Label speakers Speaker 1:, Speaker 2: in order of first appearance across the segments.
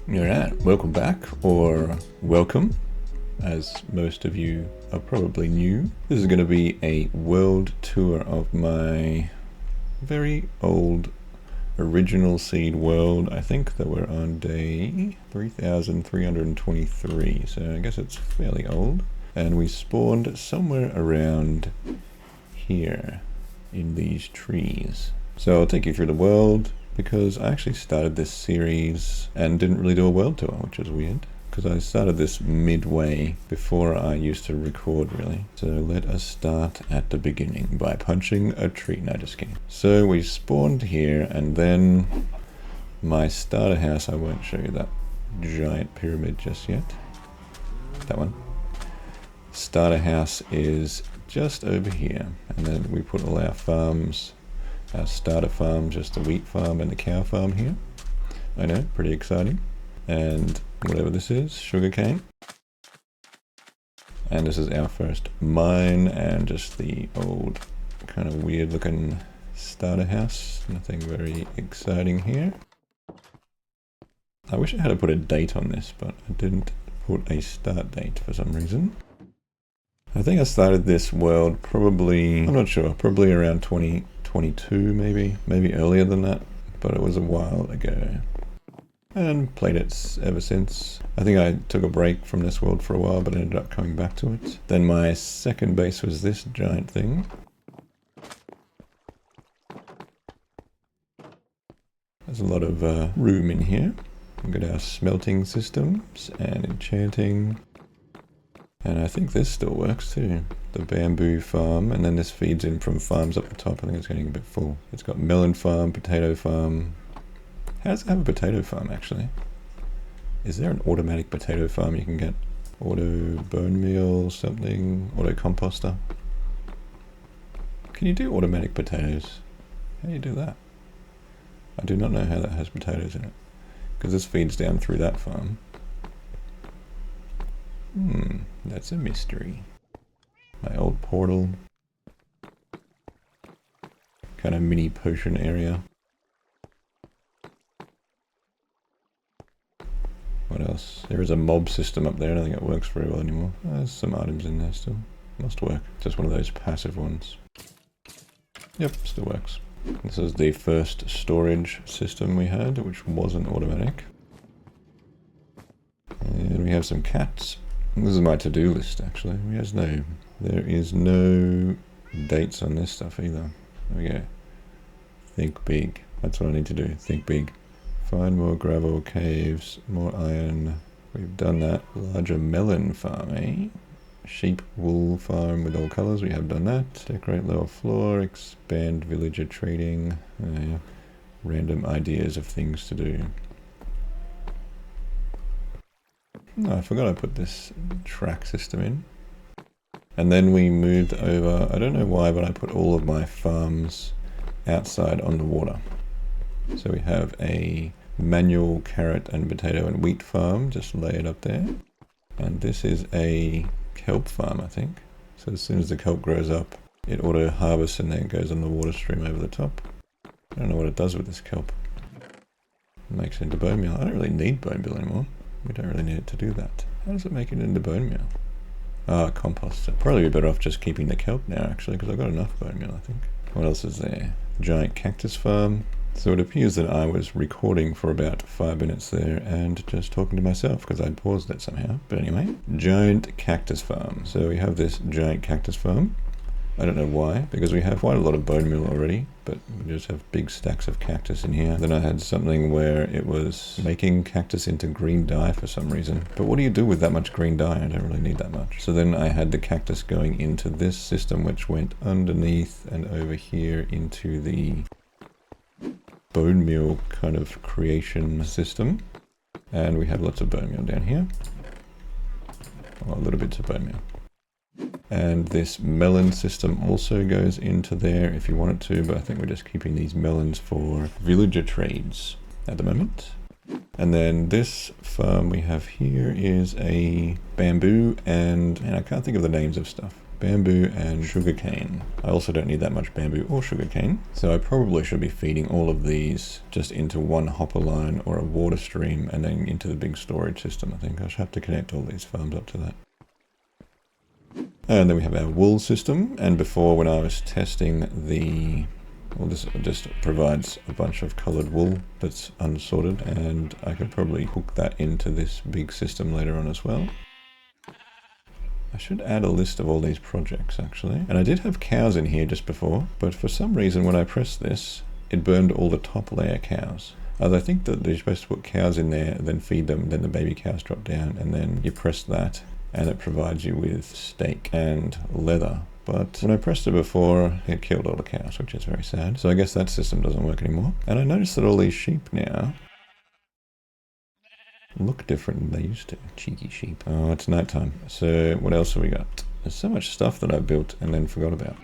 Speaker 1: Alright, welcome back, or welcome, as most of you are probably new. This is going to be a world tour of my very old original seed world. I think that we're on day 3323, so I guess it's fairly old. And we spawned somewhere around here in these trees. So I'll take you through the world, because I actually started this series and didn't really do a world tour, which is weird, because I started this midway before I used to record, really. So let us start at the beginning by punching a tree. No, just kidding. So we spawned here, and then my starter house, I won't show you that giant pyramid just yet. That one. Starter house is just over here, and then we put all our farms. Our starter farm, just the wheat farm and the cow farm here. I know, pretty exciting. And whatever this is, sugarcane. And this is our first mine, and just the old kind of weird looking starter house. Nothing very exciting here. I wish I had put a date on this, but I didn't put a start date for some reason. I think I started this world probably, I'm not sure, probably around 2022 maybe earlier than that, but it was a while ago. And played it ever since. I think I took a break from this world for a while, but ended up coming back to it. Then my second base was this giant thing. There's a lot of room in here. We've got our smelting systems and enchanting. And I think this still works too. The bamboo farm, and then this feeds in from farms up the top. I think it's getting a bit full. It's got Mellon Farm, potato farm. How does it have a potato farm actually? Is there an automatic potato farm you can get? Auto bone meal, something, auto composter. Can you do automatic potatoes? How do you do that? I do not know how that has potatoes in it, because this feeds down through that farm. That's a mystery. My old portal. Kind of mini potion area. What else? There is a mob system up there. I don't think it works very well anymore. There's some items in there still. Must work. Just one of those passive ones. Yep, still works. This is the first storage system we had, which wasn't automatic. And we have some cats. This is my to-do list, actually. There is no dates on this stuff either. There we go. Think big. That's what I need to do. Think big. Find more gravel caves, more iron. We've done that. Larger melon farm, eh? Sheep wool farm with all colours. We have done that. Decorate lower floor. Expand villager trading. Random ideas of things to do. No, I forgot I put this track system in. And then we moved over, I don't know why, but I put all of my farms outside on the water. So we have a manual carrot and potato and wheat farm, just lay it up there. And this is a kelp farm, I think. So as soon as the kelp grows up, it auto harvests and then goes on the water stream over the top. I don't know what it does with this kelp. It makes it into bone meal. I don't really need bone meal anymore. We don't really need it to do that. How does it make it into bone meal? Ah, compost. So probably be better off just keeping the kelp now, actually, because I've got enough bone meal, I think. What else is there? Giant cactus farm. So it appears that I was recording for about 5 minutes there and just talking to myself because I'd paused it somehow. But anyway, giant cactus farm. So we have this giant cactus farm. I don't know why, because we have quite a lot of bone meal already, but we just have big stacks of cactus in here. Then I had something where it was making cactus into green dye for some reason. But what do you do with that much green dye? I don't really need that much. So then I had the cactus going into this system, which went underneath and over here into the bone meal kind of creation system. And we had lots of bone meal down here. Well, little bits of bone meal. And this melon system also goes into there if you want it to, but I think we're just keeping these melons for villager trades at the moment. And then this farm we have here is a bamboo and I can't think of the names of stuff. bamboo and sugarcane. I also don't need that much bamboo or sugarcane, so I probably should be feeding all of these just into one hopper line or a water stream and then into the big storage system. I think I should have to connect all these farms up to that. And then we have our wool system, and before when I was testing the... well, this just provides a bunch of coloured wool that's unsorted, and I could probably hook that into this big system later on as well. I should add a list of all these projects actually. And I did have cows in here just before, but for some reason when I pressed this, it burned all the top layer cows. I think that you're supposed to put cows in there, then feed them, then the baby cows drop down, and then you press that, and it provides you with steak and leather. But when I pressed it before, it killed all the cows, which is very sad. So I guess that system doesn't work anymore. And I noticed that all these sheep now look different than they used to. Cheeky sheep. Oh, it's nighttime. So what else have we got? There's so much stuff that I built and then forgot about.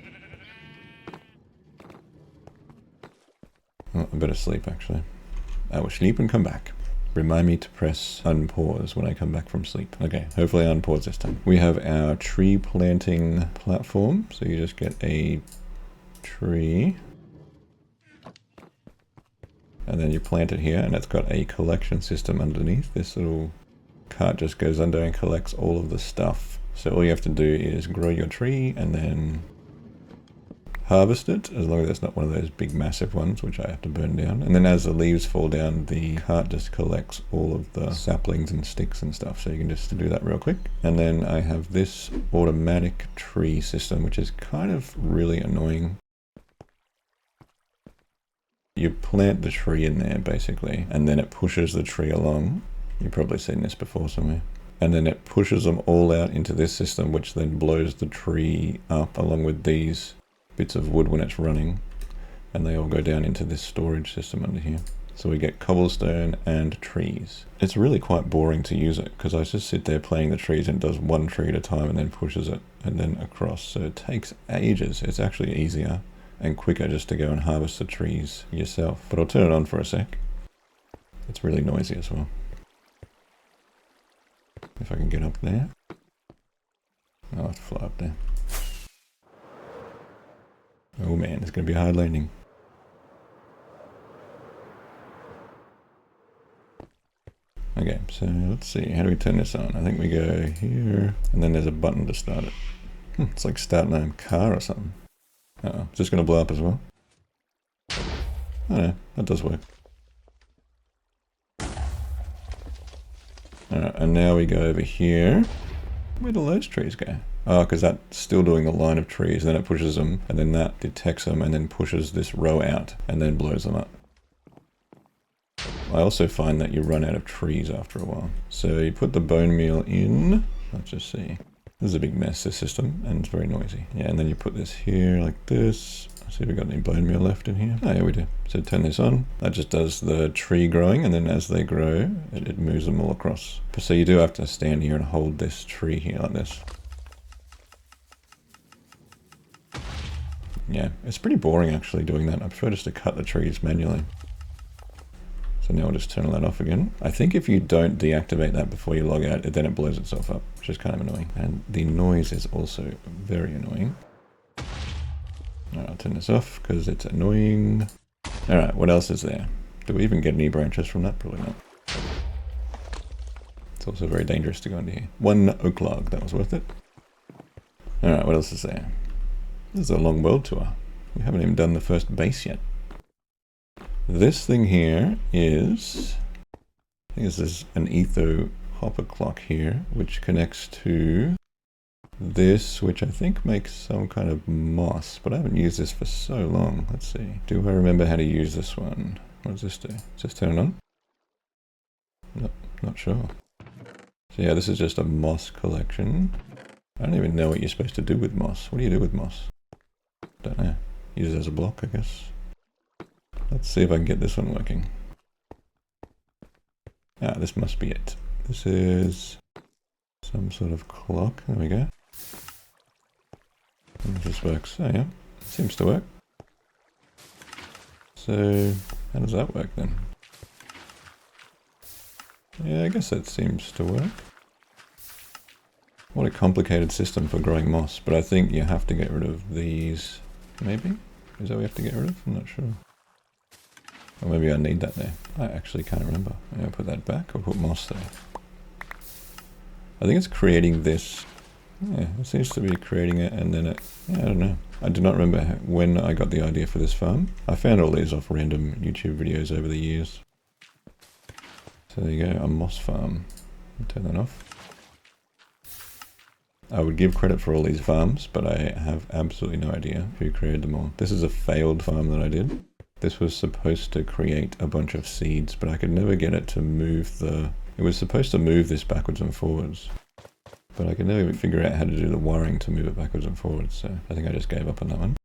Speaker 1: Oh, I better sleep actually. I will sleep and come back. Remind me to press unpause when I come back from sleep. Okay, hopefully I unpause this time. We have our tree planting platform. So you just get a tree. And then you plant it here, and it's got a collection system underneath. This little cart just goes under and collects all of the stuff. So all you have to do is grow your tree and then harvest it, as long as it's not one of those big massive ones, which I have to burn down. And then as the leaves fall down, the cart just collects all of the saplings and sticks and stuff. So you can just do that real quick. And then I have this automatic tree system, which is kind of really annoying. You plant the tree in there basically, and then it pushes the tree along. You've probably seen this before somewhere. And then it pushes them all out into this system, which then blows the tree up along with these bits of wood when it's running. And they all go down into this storage system under here. So we get cobblestone and trees. It's really quite boring to use it, because I just sit there playing the trees and it does one tree at a time and then pushes it and then across. So it takes ages. It's actually easier and quicker just to go and harvest the trees yourself. But I'll turn it on for a sec. It's really noisy as well. If I can get up there. I'll have to fly up there. Oh man, it's going to be a hard landing. Okay, so let's see. How do we turn this on? I think we go here, and then there's a button to start it. It's like starting a car or something. Uh-oh, it's just going to blow up as well. Oh no, that does work. Alright, and now we go over here. Where do those trees go? Oh, because that's still doing the line of trees, then it pushes them, and then that detects them, and then pushes this row out, and then blows them up. I also find that you run out of trees after a while. So you put the bone meal in. Let's just see. This is a big mess, this system, and it's very noisy. Yeah, and then you put this here like this. Let's see if we've got any bone meal left in here. Oh yeah, we do. So turn this on. That just does the tree growing, and then as they grow, it moves them all across. So you do have to stand here and hold this tree here like this. Yeah, it's pretty boring actually doing that. I prefer just to cut the trees manually. So now I'll just turn that off again. I think if you don't deactivate that before you log out, then it blows itself up, which is kind of annoying. And the noise is also very annoying. Alright, I'll turn this off because it's annoying. Alright, what else is there? Do we even get any branches from that? Probably not. It's also very dangerous to go into here. One oak log, that was worth it. Alright, what else is there? This is a long world tour. We haven't even done the first base yet. This thing here is, I think this is an etho hopper clock here, which connects to this, which I think makes some kind of moss, but I haven't used this for so long. Let's see. Do I remember how to use this one? What does this do? Just turn it on? Nope, not sure. So yeah, this is just a moss collection. I don't even know what you're supposed to do with moss. What do you do with moss? Don't know. Use it as a block, I guess. Let's see if I can get this one working. Ah, this must be it. This is some sort of clock. There we go. If this works. Oh yeah, seems to work. So, how does that work then? Yeah, I guess that seems to work. What a complicated system for growing moss, but I think you have to get rid of these, maybe? Is that what we have to get rid of? I'm not sure. Or maybe I need that there. I actually can't remember. Maybe I'll put that back or put moss there. I think it's creating this. Yeah, it seems to be creating it and then it, yeah, I don't know. I do not remember when I got the idea for this farm. I found all these off random YouTube videos over the years. So there you go, a moss farm. I'll turn that off. I would give credit for all these farms, but I have absolutely no idea who created them all. This is a failed farm that I did. This was supposed to create a bunch of seeds, but I could never get it to move the... It was supposed to move this backwards and forwards, but I could never figure out how to do the wiring to move it backwards and forwards, so I think I just gave up on that one.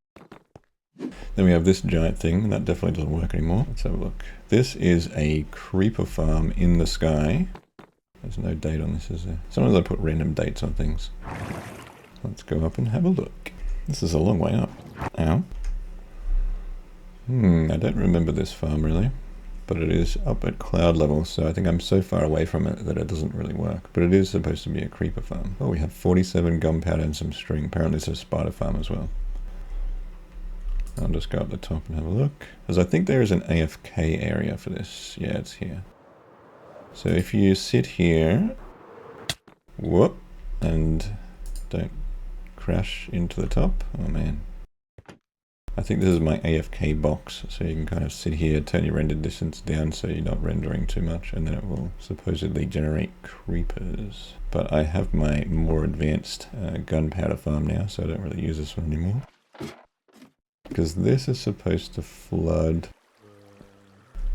Speaker 1: Then we have this giant thing, and that definitely doesn't work anymore. Let's have a look. This is a creeper farm in the sky. There's no date on this, is there? Sometimes I put random dates on things. Let's go up and have a look. This is a long way up. Ow. I don't remember this farm really, but it is up at cloud level, so I think I'm so far away from it that it doesn't really work. But it is supposed to be a creeper farm. Oh, we have 47 gunpowder and some string. Apparently it's a spider farm as well. I'll just go up the top and have a look. Because I think there is an AFK area for this. Yeah, it's here. So if you sit here, whoop, and don't crash into the top. Oh man. I think this is my AFK box, so you can kind of sit here, turn your render distance down so you're not rendering too much, and then it will supposedly generate creepers. But I have my more advanced gunpowder farm now, so I don't really use this one anymore. Because this is supposed to flood.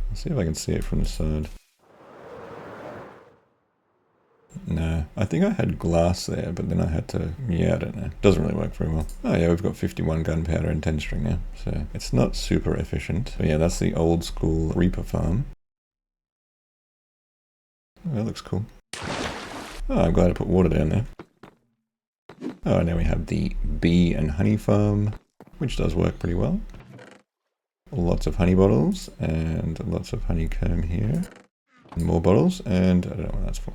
Speaker 1: Let's see if I can see it from the side. No, I think I had glass there, but then I had to, yeah, I don't know. Doesn't really work very well. Oh yeah, we've got 51 gunpowder and 10 string now, so it's not super efficient. But yeah, that's the old school Reaper farm. Oh, that looks cool. Oh, I'm glad I put water down there. Oh, now we have the bee and honey farm, which does work pretty well. Lots of honey bottles and lots of honeycomb here. And more bottles, and I don't know what that's for.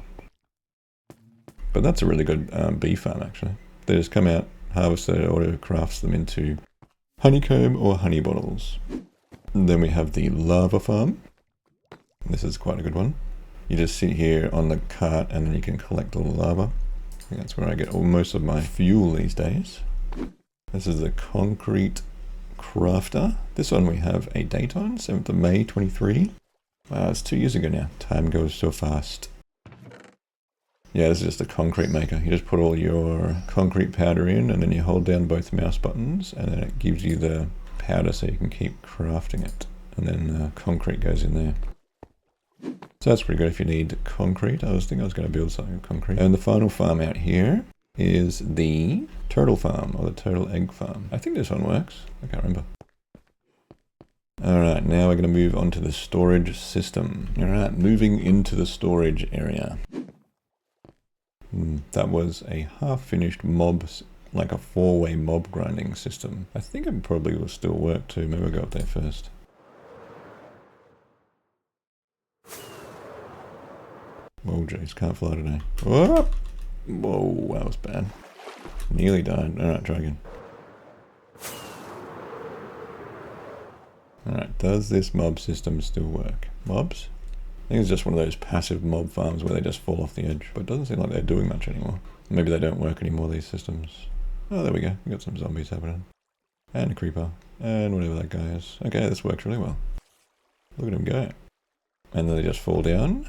Speaker 1: But that's a really good bee farm actually. They just come out, harvest it, auto crafts them into honeycomb or honey bottles. And then we have the lava farm. This is quite a good one. You just sit here on the cart and then you can collect all the lava. I think that's where I get most of my fuel these days. This is the concrete crafter. This one we have a date on, 7th of May 23. Wow, it's 2 years ago now. Time goes so fast. Yeah, this is just a concrete maker. You just put all your concrete powder in and then you hold down both mouse buttons and then it gives you the powder so you can keep crafting it. And then the concrete goes in there. So that's pretty good if you need concrete. I was thinking I was going to build something with concrete. And the final farm out here is the turtle farm or the turtle egg farm. I think this one works. I can't remember. Alright, now we're going to move on to the storage system. Alright, moving into the storage area. That was a half-finished mob, like a 4-way mob grinding system. I think it probably will still work too. Maybe I'll go up there first. Whoa, jeez, can't fly today. Whoa, whoa, that was bad. Nearly died. Alright, try again. Alright, does this mob system still work? Mobs? I think it's just one of those passive mob farms where they just fall off the edge. But it doesn't seem like they're doing much anymore. Maybe they don't work anymore, these systems. Oh, there we go. We got some zombies happening. And a creeper. And whatever that guy is. Okay, this works really well. Look at him go. And then they just fall down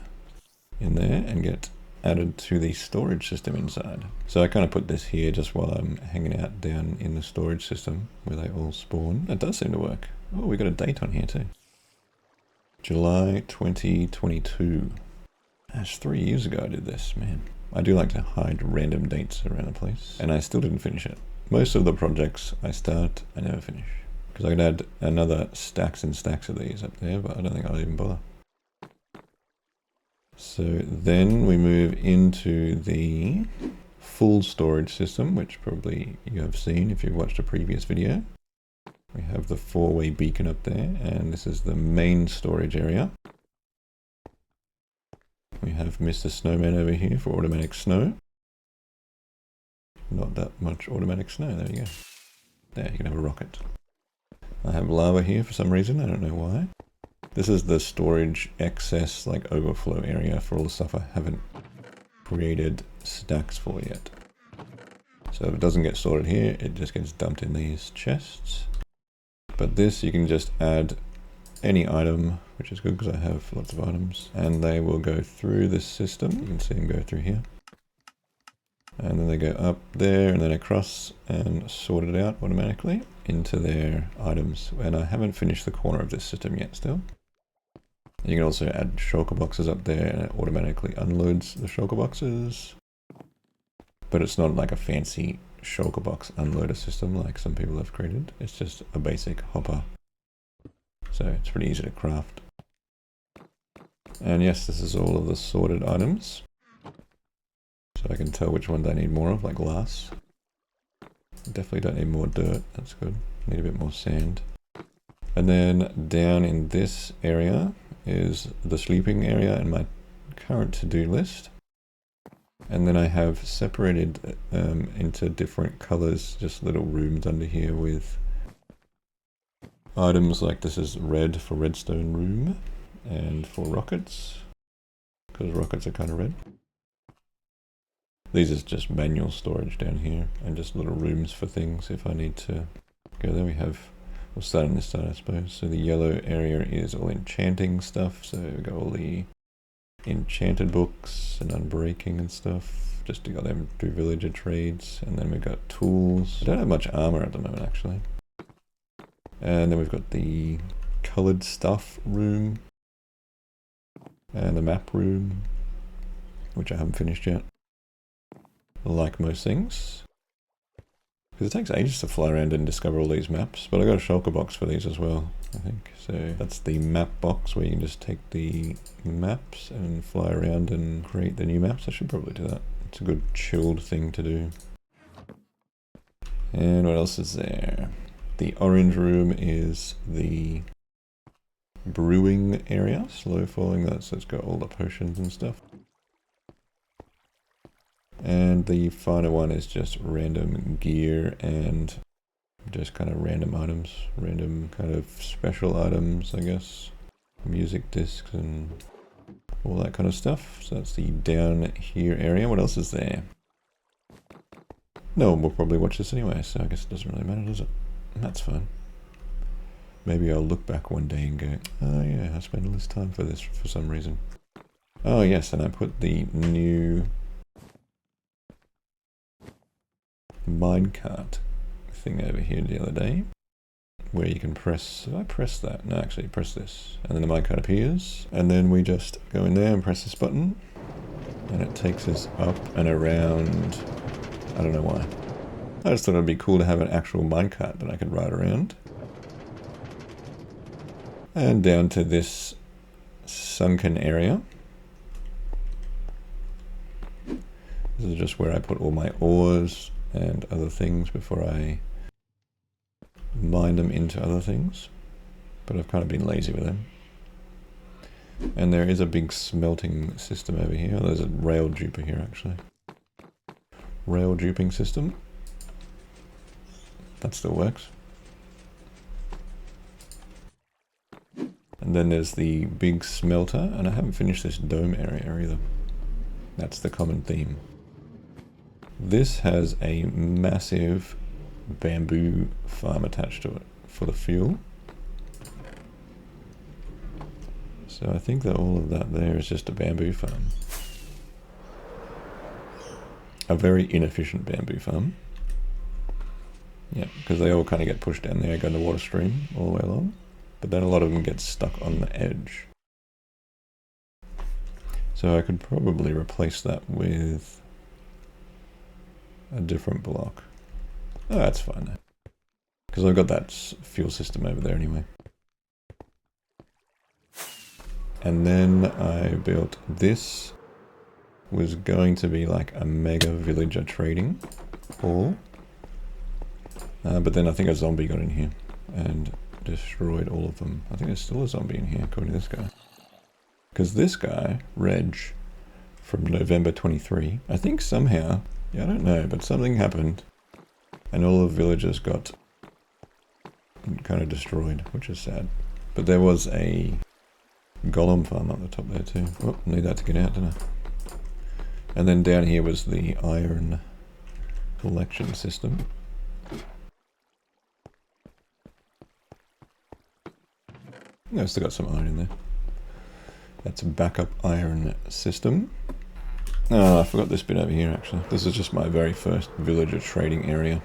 Speaker 1: in there and get added to the storage system inside. So I kind of put this here just while I'm hanging out down in the storage system where they all spawn. It does seem to work. Oh, we got a date on here too. July 2022. That's 3 years ago I did this, man. I do like to hide random dates around the place. And I still didn't finish it. Most of the projects I start, I never finish. Because I could add another stacks and stacks of these up there, but I don't think I'll even bother. So then we move into the full storage system, which probably you have seen if you've watched a previous video. We have the 4-way beacon up there, and this is the main storage area. We have Mr. Snowman over here for automatic snow. not that much automatic snow. There you go. There, you can have a rocket. I have lava here for some reason, I don't know why. This is the storage excess, like overflow area for all the stuff I haven't created stacks for yet. So if it doesn't get sorted here, it just gets dumped in these chests. But this, you can just add any item, which is good because I have lots of items, and they will go through this system. You can see them go through here. And then they go up there and then across and sort it out automatically into their items. And I haven't finished the corner of this system yet still. You can also add shulker boxes up there and it automatically unloads the shulker boxes. But it's not like a fancy shulker box unloader system like some people have created. It's just a basic hopper. So it's pretty easy to craft. And yes, this is all of the sorted items. So I can tell which ones I need more of, like glass. Definitely don't need more dirt, that's good. Need a bit more sand. And then down in this area is the sleeping area and my current to-do list. And then I have separated into different colors, just little rooms under here with items like this is red for redstone room and for rockets, because rockets are kind of red. These is just manual storage down here and just little rooms for things if I need to go there. We'll start on this side I suppose. So the yellow area is all enchanting stuff. So we've got all the enchanted books and unbreaking and stuff. Just to go them do villager trades. And then we've got tools. I don't have much armor at the moment actually. And then we've got the colored stuff room. And the map room, which I haven't finished yet. Like most things. Because it takes ages to fly around and discover all these maps. But I got a shulker box for these as well, I think. So that's the map box where you can just take the maps and fly around and create the new maps. I should probably do that. It's a good chilled thing to do. And what else is there? The orange room is the brewing area. Slow falling, so it's got all the potions and stuff. And the final one is just random gear and just kind of random items, random kind of special items, I guess. Music discs and all that kind of stuff. So that's the down here area. What else is there? No one will probably watch this anyway, so I guess it doesn't really matter, does it? That's fine. Maybe I'll look back one day and go, oh yeah, I spent all this time for this for some reason. Oh yes, and I put the new minecart thing over here the other day where you can press, did I press that? No, actually press this and then the minecart appears and then we just go in there and press this button and it takes us up and around. I don't know why. I just thought it'd be cool to have an actual minecart that I could ride around. And down to this sunken area. This is just where I put all my ores and other things before I mine them into other things, but I've kind of been lazy with them. And there is a big smelting system over here. There's a rail duper here actually. Rail duping system. That still works. And then there's the big smelter, and I haven't finished this dome area either. That's the common theme. This has a massive bamboo farm attached to it for the fuel. So I think that all of that there is just a bamboo farm. A very inefficient bamboo farm. Yeah, because they all kind of get pushed down there, go in the water stream all the way along. But then a lot of them get stuck on the edge. So I could probably replace that with a different block. Oh, that's fine. Because I've got that fuel system over there anyway. And then I built this. Was going to be like a mega villager trading hall. But then I think a zombie got in here and destroyed all of them. I think there's still a zombie in here according to this guy. Because this guy, Reg, from November 23, I think somehow Yeah, I don't know, but something happened. And all the villagers got kind of destroyed, which is sad. But there was a golem farm up the top there too. Oh, need that to get out, don't I? And then down here was the iron collection system. No, still got some iron in there. That's a backup iron system. Oh, I forgot this bit over here actually. This is just my very first villager trading area.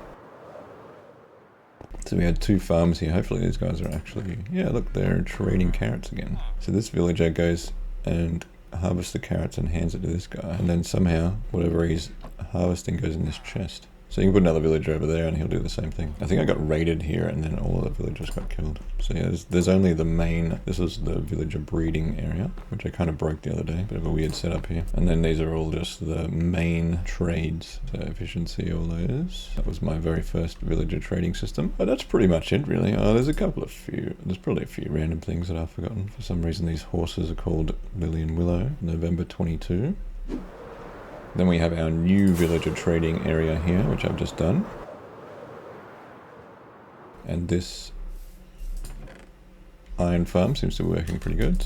Speaker 1: So we had 2 farms here. Hopefully these guys are actually... Yeah, look, they're trading carrots again. So this villager goes and harvests the carrots and hands it to this guy. And then somehow, whatever he's harvesting goes in this chest. So you can put another villager over there and he'll do the same thing. I think I got raided here and then all of the villagers got killed. So yeah, there's only the main... This is the villager breeding area, which I kind of broke the other day. Bit of a weird setup here. And then these are all just the main trades. So efficiency, all those. That was my very first villager trading system. But that's pretty much it, really. Oh, there's there's probably a few random things that I've forgotten. For some reason, these horses are called Lily and Willow. November 22. Then we have our new villager trading area here, which I've just done. And this iron farm seems to be working pretty good.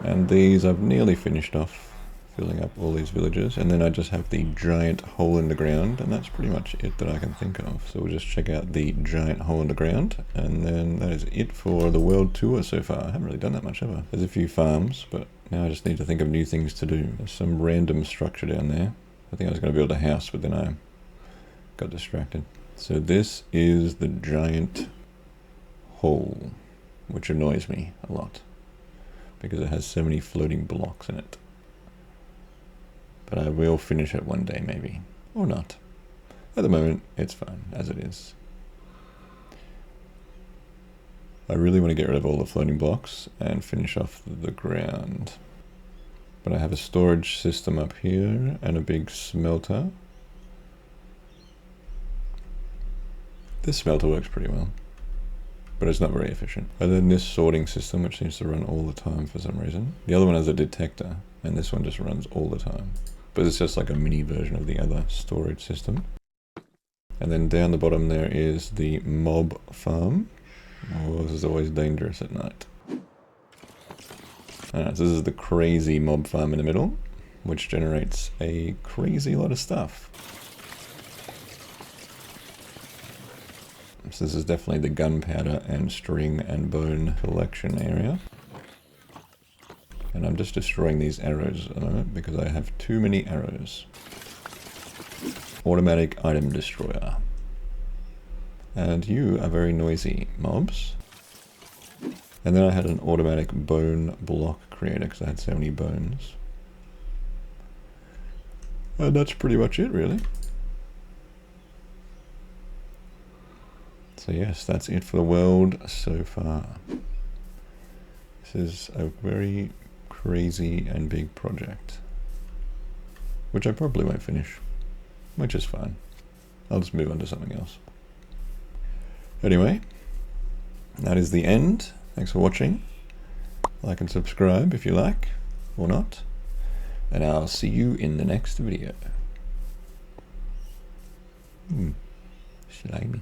Speaker 1: And these I've nearly finished off, filling up all these villagers. And then I just have the giant hole in the ground, and that's pretty much it that I can think of. So we'll just check out the giant hole in the ground, and then that is it for the world tour so far. I haven't really done that much ever. There's a few farms, but now I just need to think of new things to do. There's some random structure down there. I think I was going to build a house, but then I got distracted. So this is the giant hole, which annoys me a lot because it has so many floating blocks in it. But I will finish it one day maybe, or not. At the moment, it's fine as it is. I really want to get rid of all the floating blocks and finish off the ground. But I have a storage system up here and a big smelter. This smelter works pretty well, but it's not very efficient. And then this sorting system, which seems to run all the time for some reason. The other one has a detector, and this one just runs all the time. But it's just like a mini version of the other storage system. And then down the bottom there is the mob farm. Oh, this is always dangerous at night. Alright, so this is the crazy mob farm in the middle, which generates a crazy lot of stuff. So this is definitely the gunpowder and string and bone collection area. And I'm just destroying these arrows at the moment because I have too many arrows. Automatic item destroyer. And you are very noisy, mobs. And then I had an automatic bone block creator because I had so many bones. And that's pretty much it, really. So yes, that's it for the world so far. This is a very crazy and big project, which I probably won't finish, which is fine. I'll just move on to something else. Anyway, that is the end. Thanks for watching. Like and subscribe if you like, or not. And I'll see you in the next video. Slimy.